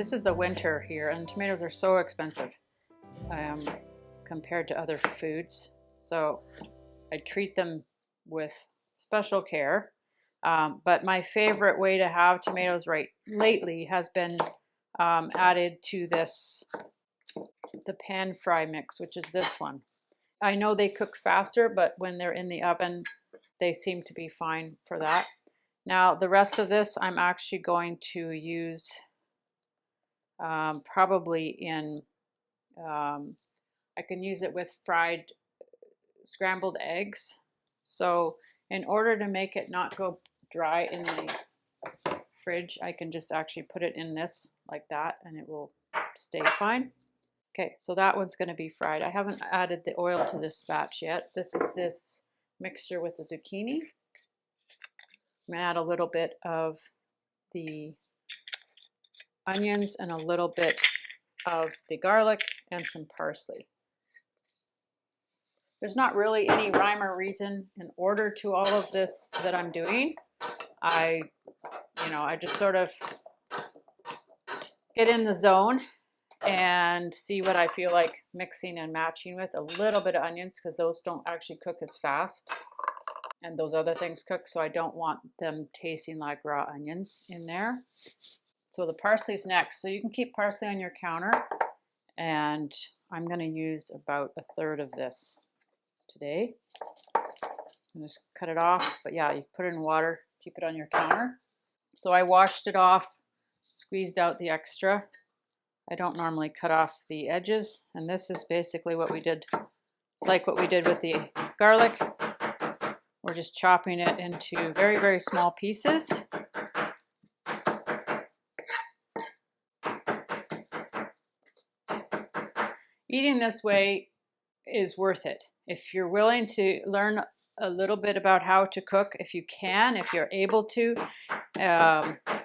This is the winter here, and tomatoes are so expensive compared to other foods. So I treat them with special care. But my favorite way to have tomatoes lately has been added to the pan fry mix, which is this one. I know they cook faster, but when they're in the oven, they seem to be fine for that. Now, the rest of this, I'm actually going to use probably in, I can use it with fried scrambled eggs. So in order to make it not go dry in the fridge, I can just actually put it in this like that and it will stay fine. Okay, so that one's going to be fried. I haven't added the oil to this batch yet. This is this mixture with the zucchini. I'm going to add a little bit of the onions and a little bit of the garlic and some parsley. There's not really any rhyme or reason in order to all of this that I'm doing. I just sort of get in the zone and see what I feel like mixing and matching with. A little bit of onions because those don't actually cook as fast, and those other things cook, so I don't want them tasting like raw onions in there. So the parsley's next. So you can keep parsley on your counter, and I'm going to use about a third of this today. And just cut it off, but yeah, you put it in water, keep it on your counter. So I washed it off, squeezed out the extra. I don't normally cut off the edges, and this is basically what we did, like what we did with the garlic. We're just chopping it into very, very small pieces. Eating this way is worth it. If you're willing to learn a little bit about how to cook, if you can, if you're able to,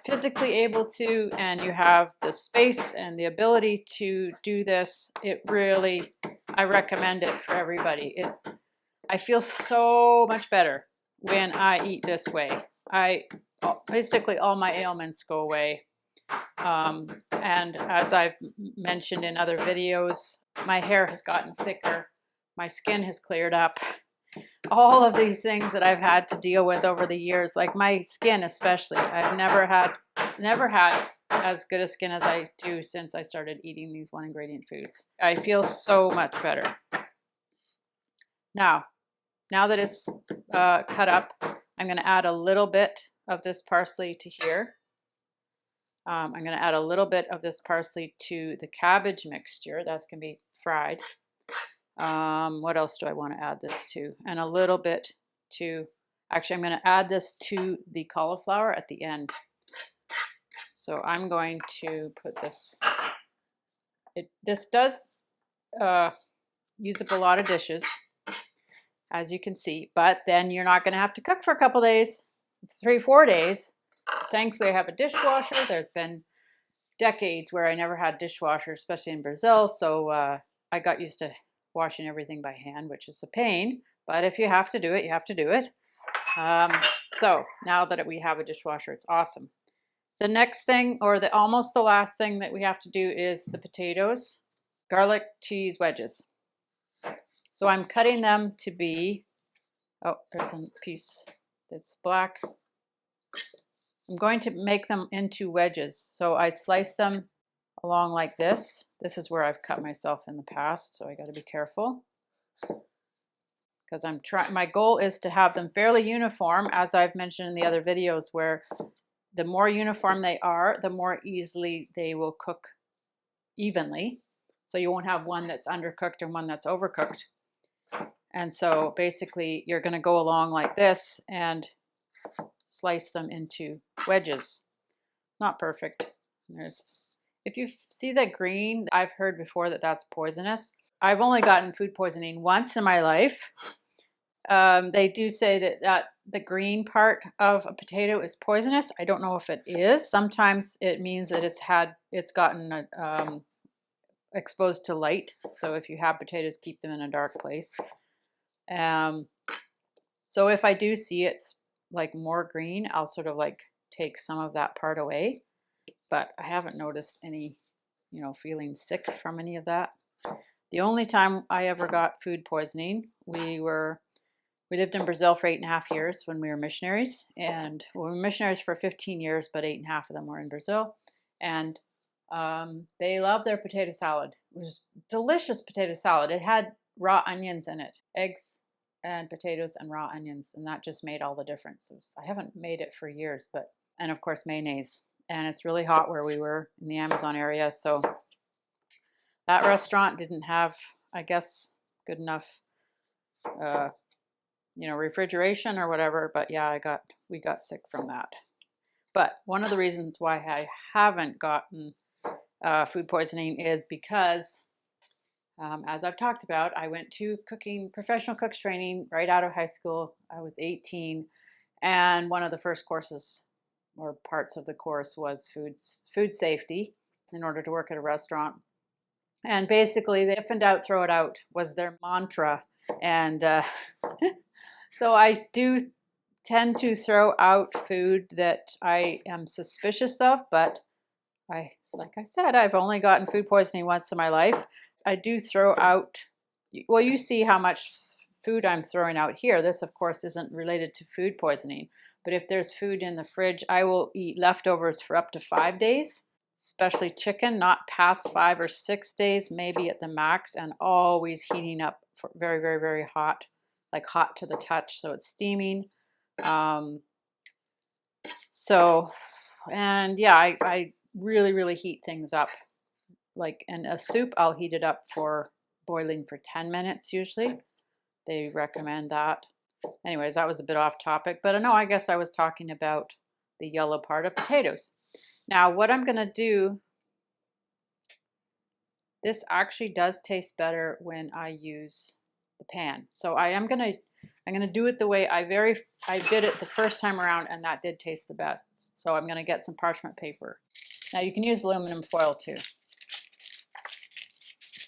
physically able to, and you have the space and the ability to do this, I recommend it for everybody. I feel so much better when I eat this way. Basically all my ailments go away. And as I've mentioned in other videos, my hair has gotten thicker, my skin has cleared up. All of these things that I've had to deal with over the years, like my skin especially, I've never had as good a skin as I do since I started eating these one ingredient foods. I feel so much better. Now that it's cut up, I'm going to add a little bit of this parsley to here. I'm going to add a little bit of this parsley to the cabbage mixture. That's going to be fried. What else do I want to add this to? And a little bit actually I'm going to add this to the cauliflower at the end. So I'm going to put this, this does use up a lot of dishes, as you can see, but then you're not going to have to cook for a couple days, 3-4 days. Thankfully I have a dishwasher. There's been decades where I never had dishwasher, especially in Brazil, so I got used to washing everything by hand, which is a pain, but if you have to do it, you have to do it. So now that we have a dishwasher, it's awesome. The next thing, or almost the last thing that we have to do, is the potatoes, garlic cheese wedges. So I'm cutting them to be, oh, there's a piece that's black. I'm going to make them into wedges. So I slice them along like this. This is where I've cut myself in the past, so I got to be careful. Because my goal is to have them fairly uniform, as I've mentioned in the other videos, where the more uniform they are, the more easily they will cook evenly. So you won't have one that's undercooked and one that's overcooked. And so basically you're going to go along like this and slice them into wedges. Not perfect. If you see that green, I've heard before that that's poisonous. I've only gotten food poisoning once in my life. They do say that the green part of a potato is poisonous. I don't know if it is. Sometimes it means that it's gotten exposed to light. So if you have potatoes, keep them in a dark place. So if I do see it's like more green, I'll sort of like take some of that part away. but I haven't noticed any, feeling sick from any of that. The only time I ever got food poisoning, we lived in Brazil for 8.5 years when we were missionaries, and we were missionaries for 15 years, but 8.5 of them were in Brazil, and they loved their potato salad. It was delicious potato salad. It had raw onions in it, eggs and potatoes and raw onions, and that just made all the difference. I haven't made it for years, and of course mayonnaise. And it's really hot where we were in the Amazon area, so that restaurant didn't have, I guess, good enough, refrigeration or whatever. But yeah, we got sick from that. But one of the reasons why I haven't gotten food poisoning is because, as I've talked about, I went to professional cooks training right out of high school. I was 18, and one of the first courses or parts of the course was food safety in order to work at a restaurant. And basically, the if in doubt, throw it out was their mantra. And so I do tend to throw out food that I am suspicious of, but like I said, I've only gotten food poisoning once in my life. I do throw out, well, you see how much food I'm throwing out here. This, of course, isn't related to food poisoning. But if there's food in the fridge, I will eat leftovers for up to 5 days, especially chicken, not past 5 or 6 days, maybe at the max, and always heating up for very, very, very hot, like hot to the touch, so it's steaming. And yeah, I really, really heat things up. Like in a soup, I'll heat it up for boiling for 10 minutes usually. They recommend that. Anyways, that was a bit off topic, but no, I guess I was talking about the yellow part of potatoes. Now, what I'm going to do, this actually does taste better when I use the pan. So I'm going to do it the way I did it the first time around, and that did taste the best. So I'm going to get some parchment paper. Now you can use aluminum foil too.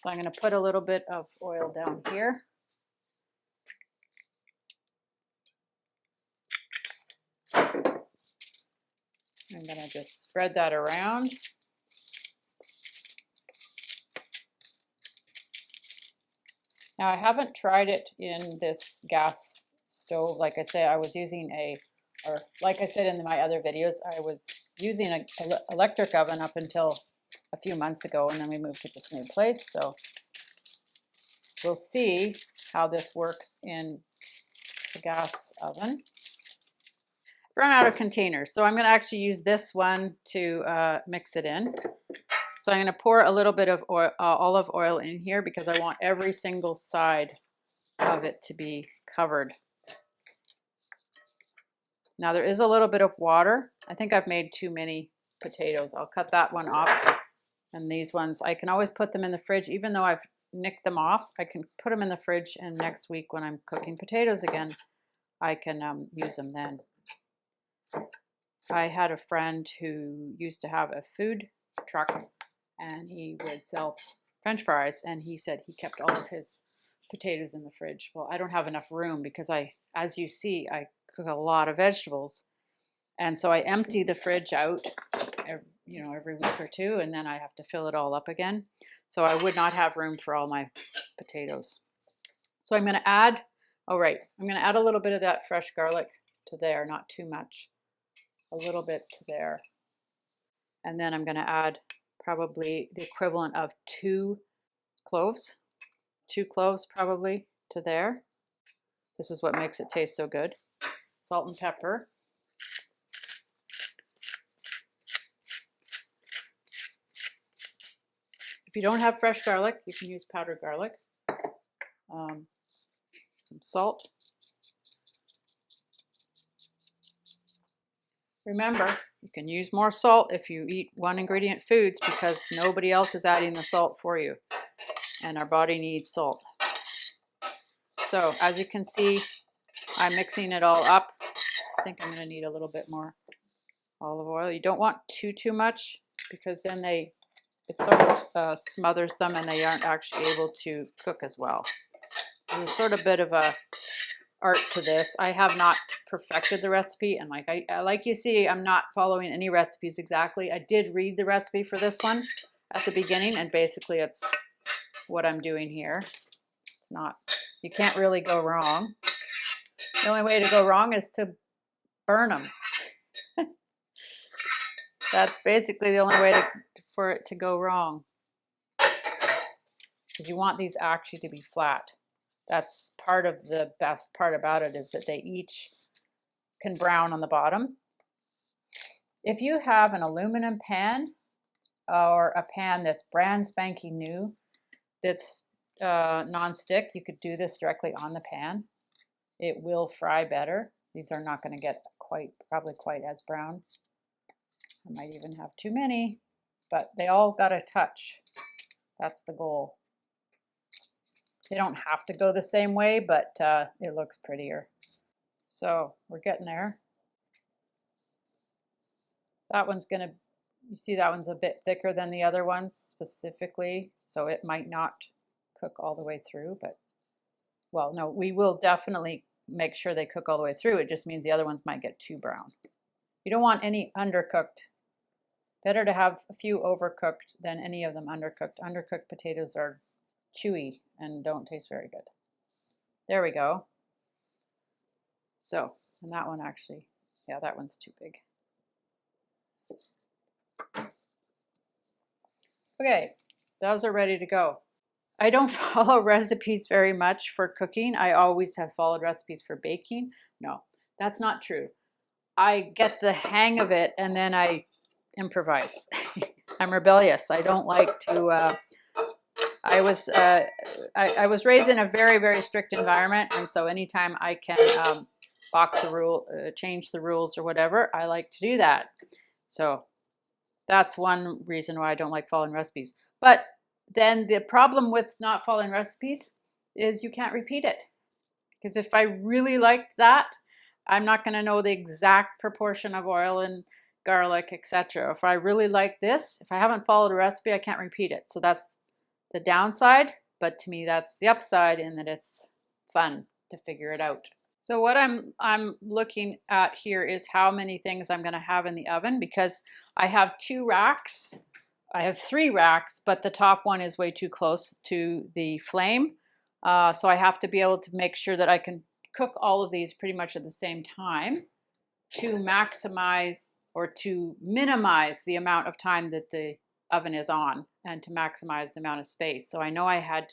So I'm going to put a little bit of oil down here. I'm going to just spread that around. Now I haven't tried it in this gas stove. Like I said, I was using like I said in my other videos, I was using an electric oven up until a few months ago, and then we moved to this new place. So we'll see how this works in the gas oven. Run out of containers, so I'm going to actually use this one to mix it in. So I'm going to pour a little bit of olive oil in here because I want every single side of it to be covered. Now there is a little bit of water. I think I've made too many potatoes. I'll cut that one off. And these ones, I can always put them in the fridge. Even though I've nicked them off, I can put them in the fridge, and next week when I'm cooking potatoes again, I can use them then. I had a friend who used to have a food truck, and he would sell French fries, and he said he kept all of his potatoes in the fridge. Well, I don't have enough room because as you see, I cook a lot of vegetables, and so I empty the fridge out every week or two, and then I have to fill it all up again. So I would not have room for all my potatoes. So I'm going to add, I'm going to add a little bit of that fresh garlic to there, not too much, a little bit to there. And then I'm going to add probably the equivalent of 2 cloves probably to there. This is what makes it taste so good. Salt and pepper. If you don't have fresh garlic, you can use powdered garlic. Some salt. Remember, you can use more salt if you eat one ingredient foods because nobody else is adding the salt for you. And our body needs salt. So as you can see, I'm mixing it all up. I think I'm going to need a little bit more olive oil. You don't want too much because then it sort of smothers them and they aren't actually able to cook as well. There's sort of a bit of a art to this. I have not perfected the recipe, and like you see, I'm not following any recipes exactly. I did read the recipe for this one at the beginning, and basically it's what I'm doing here. It's not, you can't really go wrong. The only way to go wrong is to burn them. That's basically the only way for it to go wrong. Because you want these actually to be flat. That's part of the best part about it, is that they each can brown on the bottom. If you have an aluminum pan or a pan that's brand spanking new, that's non-stick, you could do this directly on the pan. It will fry better. These are not going to get probably quite as brown. I might even have too many, but they all got a touch. That's the goal. They don't have to go the same way, but it looks prettier. So we're getting there. That one's going to, you see that one's a bit thicker than the other ones specifically, so it might not cook all the way through, but, well, no, we will definitely make sure they cook all the way through. It just means the other ones might get too brown. You don't want any undercooked. Better to have a few overcooked than any of them undercooked. Undercooked potatoes are chewy and don't taste very good. There we go. So, and that one actually, yeah, that one's too big. Okay, those are ready to go. I don't follow recipes very much for cooking. I always have followed recipes for baking. No, that's not true. I get the hang of it and then I improvise. I'm rebellious. I don't like to, I was raised in a very, very strict environment, and so anytime I can box the rule, change the rules or whatever, I like to do that. So that's one reason why I don't like following recipes. But then the problem with not following recipes is you can't repeat it. Because if I really liked that, I'm not going to know the exact proportion of oil and garlic, etc. If I really like this, if I haven't followed a recipe, I can't repeat it. So that's the downside, but to me that's the upside, in that it's fun to figure it out. So what I'm looking at here is how many things I'm going to have in the oven, because I have 2 racks. I have 3 racks, but the top one is way too close to the flame. So I have to be able to make sure that I can cook all of these pretty much at the same time to maximize or to minimize the amount of time that the oven is on, and to maximize the amount of space. So I know I had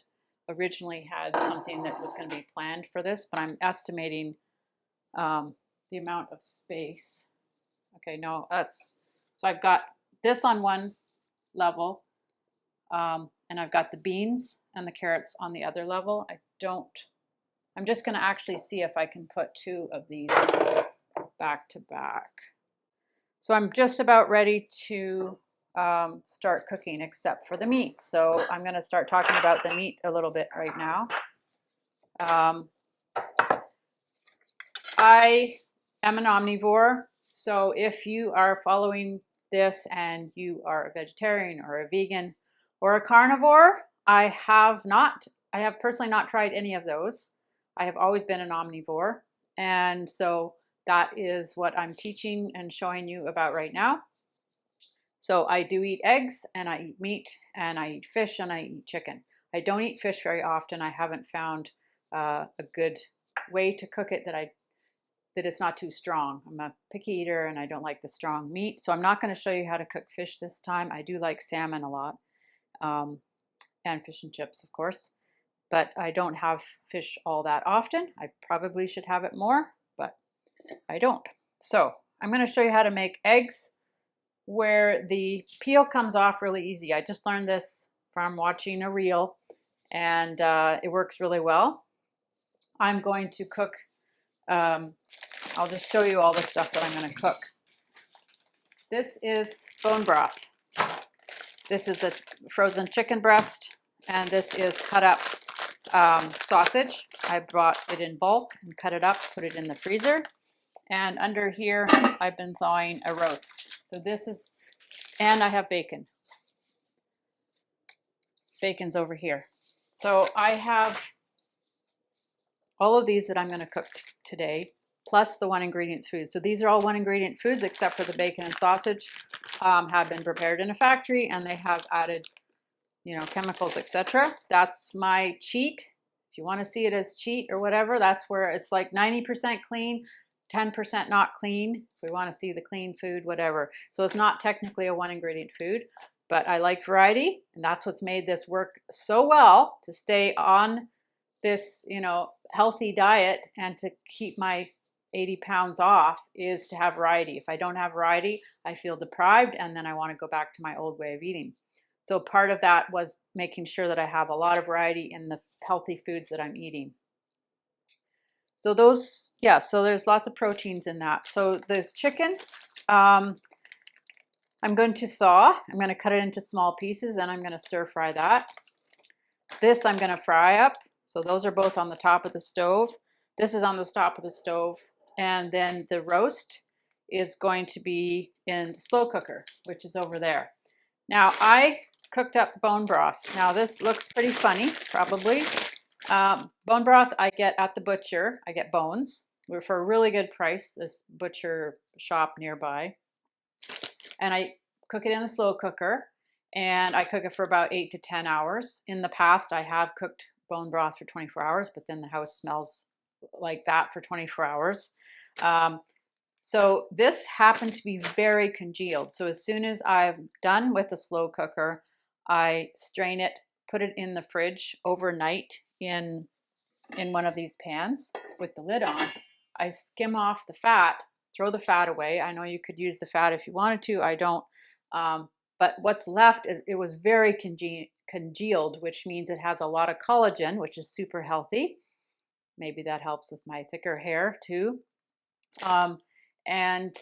originally had something that was going to be planned for this, but I'm estimating the amount of space. Okay, no, that's, so I've got this on one level, and I've got the beans and the carrots on the other level. I'm just going to actually see if I can put 2 of these back to back. So I'm just about ready to start cooking, except for the meat. So I'm going to start talking about the meat a little bit right now. I am an omnivore, so if you are following this and you are a vegetarian or a vegan or a carnivore, I have personally not tried any of those. I have always been an omnivore, and so that is what I'm teaching and showing you about right now. So I do eat eggs, and I eat meat, and I eat fish, and I eat chicken. I don't eat fish very often. I haven't found a good way to cook it that it's not too strong. I'm a picky eater, and I don't like the strong meat. So I'm not going to show you how to cook fish this time. I do like salmon a lot, and fish and chips, of course. But I don't have fish all that often. I probably should have it more, but I don't. So I'm going to show you how to make eggs where the peel comes off really easy. I just learned this from watching a reel, and it works really well. I'm going to cook, I'll just show you all the stuff that I'm going to cook. This is bone broth. This is a frozen chicken breast, and this is cut up sausage. I bought it in bulk and cut it up, put it in the freezer. And under here, I've been thawing a roast. So this is, and I have bacon. Bacon's over here. So I have all of these that I'm going to cook today. plus the 1 ingredient foods. So these are all 1 ingredient foods except for the bacon and sausage have been prepared in a factory, and they have added, you know, chemicals, etc. That's my cheat. If you want to see it as cheat or whatever, that's where it's like 90% clean, 10% not clean. If we want to see the clean food, whatever. So it's not technically a 1 ingredient food, but I like variety, and that's what's made this work so well to stay on this, you know, healthy diet and to keep my 80 pounds off, is to have variety. If I don't have variety, I feel deprived, and then I want to go back to my old way of eating. So part of that was making sure that I have a lot of variety in the healthy foods that I'm eating. So those, yeah, so there's lots of proteins in that. So the chicken, I'm going to thaw. I'm going to cut it into small pieces, and I'm going to stir fry that. This I'm going to fry up. So those are both on the top of the stove. This is on the top of the stove. And then the roast is going to be in the slow cooker, which is over there. Now I cooked up bone broth. Now this looks pretty funny, probably. Bone broth I get at the butcher. I get bones for a really good price, this butcher shop nearby. And I cook it in the slow cooker, and I cook it for about 8 to 10 hours. In the past, I have cooked bone broth for 24 hours, but then the house smells like that for 24 hours. So this happened to be very congealed. So as soon as I'm done with the slow cooker, I strain it, put it in the fridge overnight in one of these pans with the lid on. I skim off the fat, throw the fat away. I know you could use the fat if you wanted to. I don't. But what's left is it was very congealed, which means it has a lot of collagen, which is super healthy. Maybe that helps with my thicker hair too. And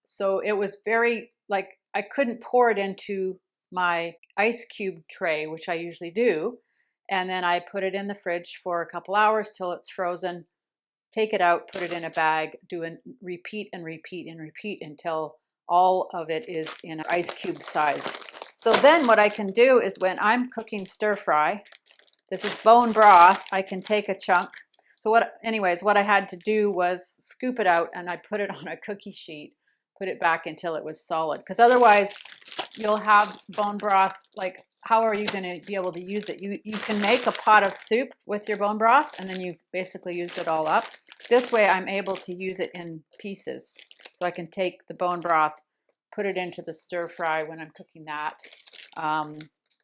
so it was very, like, I couldn't pour it into my ice cube tray, which I usually do. And then I put it in the fridge for a couple hours till it's frozen, take it out, put it in a bag, do a repeat and repeat and repeat until all of it is in ice cube size. So then what I can do is when I'm cooking stir fry, this is bone broth, I can take a chunk. So what I had to do was scoop it out, and I put it on a cookie sheet, put it back until it was solid. Because otherwise you'll have bone broth, like, how are you going to be able to use it? You can make a pot of soup with your bone broth, and then you've basically used it all up. This way I'm able to use it in pieces. So I can take the bone broth, put it into the stir fry when I'm cooking that.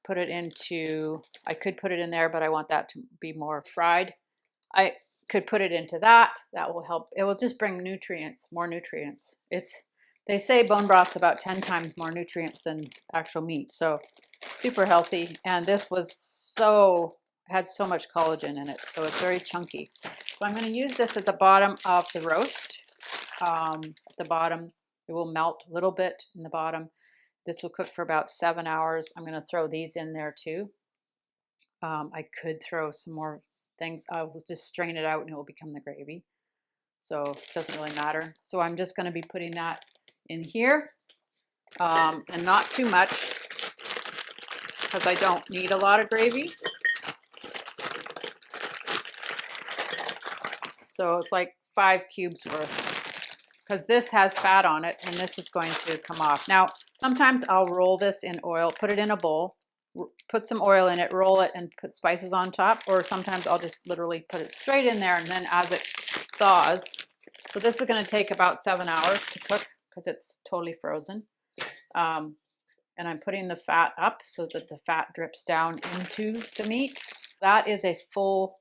Put it into, I could put it in there, but I want that to be more fried. I could put it into that. That will help. It will just bring nutrients, more nutrients. They say bone broth's about 10 times more nutrients than actual meat. So super healthy. And this had so much collagen in it. So it's very chunky. So I'm going to use this at the bottom of the roast. At the bottom, it will melt a little bit in the bottom. This will cook for about 7 hours. I'm going to throw these in there too. I could throw some more things. I will just strain it out and it will become the gravy. So it doesn't really matter. So I'm just going to be putting that in here, and not too much because I don't need a lot of gravy. So it's like 5 cubes worth, because this has fat on it and this is going to come off. Now, sometimes I'll roll this in oil, put it in a bowl, put some oil in it, roll it, and put spices on top. Or sometimes I'll just literally put it straight in there, and then as it thaws. So this is going to take about 7 hours to cook because it's totally frozen. And I'm putting the fat up so that the fat drips down into the meat. That is a full,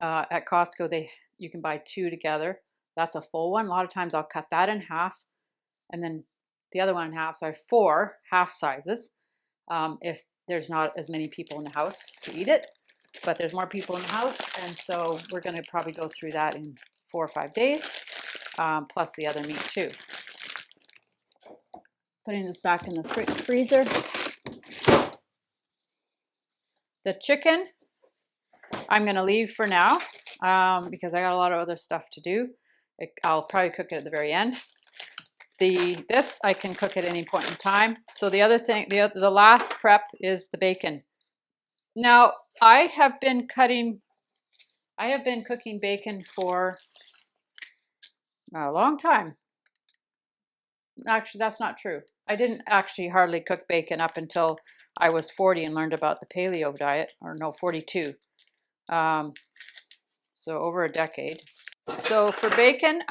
at Costco, you can buy 2 together. That's a full one. A lot of times I'll cut that in half and then the other one in half. So I have 4 half sizes. If there's not as many people in the house to eat it, but there's more people in the house. And so we're going to probably go through that in 4 or 5 days, plus the other meat too. Putting this back in the freezer. The chicken, I'm going to leave for now because I got a lot of other stuff to do. I'll probably cook it at the very end. This I can cook at any point in time. So the other thing, the last prep is the bacon. Now I have been cooking bacon for A long time. Actually, that's not true. I didn't actually hardly cook bacon up until I was 40 and learned about the paleo diet, or no, 42. So over a decade. So for bacon,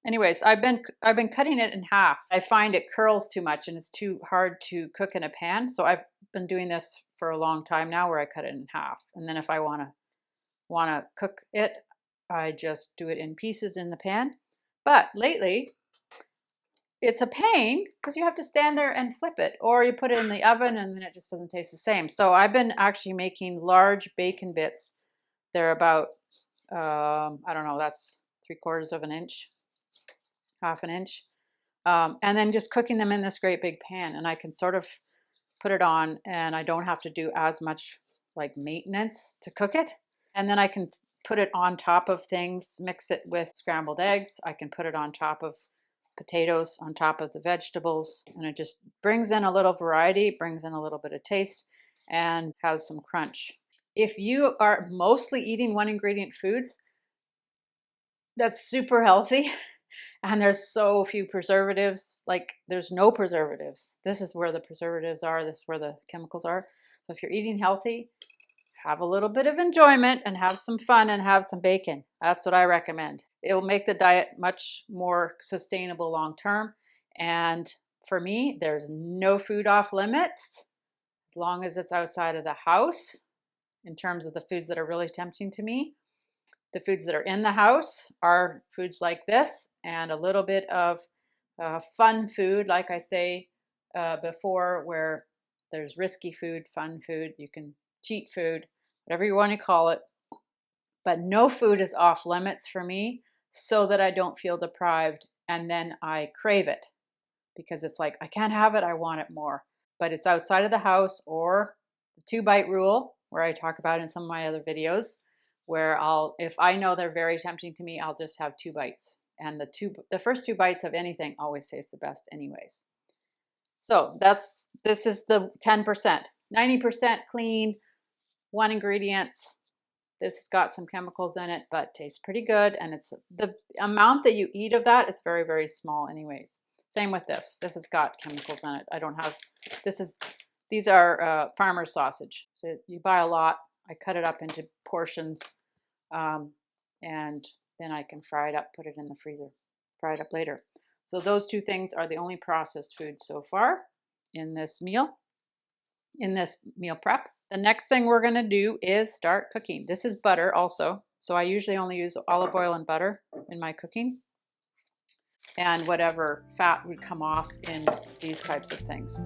anyways, I've been cutting it in half. I find it curls too much and it's too hard to cook in a pan. So I've been doing this for a long time now, where I cut it in half, and then if I wanna cook it, I just do it in pieces in the pan. But lately, it's a pain because you have to stand there and flip it, or you put it in the oven and then it just doesn't taste the same. So I've been actually making large bacon bits. They're about, I don't know, that's 3/4 of an inch, half an inch. And then just cooking them in this great big pan, and I can sort of put it on and I don't have to do as much like maintenance to cook it. And then I can put it on top of things, mix it with scrambled eggs. I can put it on top of potatoes, on top of the vegetables, and it just brings in a little variety, brings in a little bit of taste, and has some crunch. If you are mostly eating one ingredient foods, that's super healthy. And there's so few preservatives, like there's no preservatives. This is where the preservatives are, this is where the chemicals are. So if you're eating healthy, have a little bit of enjoyment and have some fun and have some bacon. That's what I recommend. It will make the diet much more sustainable long term. And for me, there's no food off limits as long as it's outside of the house in terms of the foods that are really tempting to me. The foods that are in the house are foods like this, and a little bit of fun food, like I say before, where there's risky food, fun food, you can cheat food, whatever you want to call it. But no food is off limits for me, so that I don't feel deprived and then I crave it, because it's like, I can't have it, I want it more. But it's outside of the house, or the 2-bite rule, where I talk about in some of my other videos, where if I know they're very tempting to me, I'll just have 2 bites. And the first 2 bites of anything always taste the best anyways. So this is the 10%. 90% clean, 1 ingredients. This has got some chemicals in it, but tastes pretty good. And it's the amount that you eat of that is very, very small anyways. Same with this. This has got chemicals in it. I don't have, these are farmer sausage. So you buy a lot. I cut it up into portions, and then I can fry it up, put it in the freezer, fry it up later. So those 2 things are the only processed foods so far in this meal prep. The next thing we're going to do is start cooking. This is butter also. So I usually only use olive oil and butter in my cooking, and whatever fat would come off in these types of things.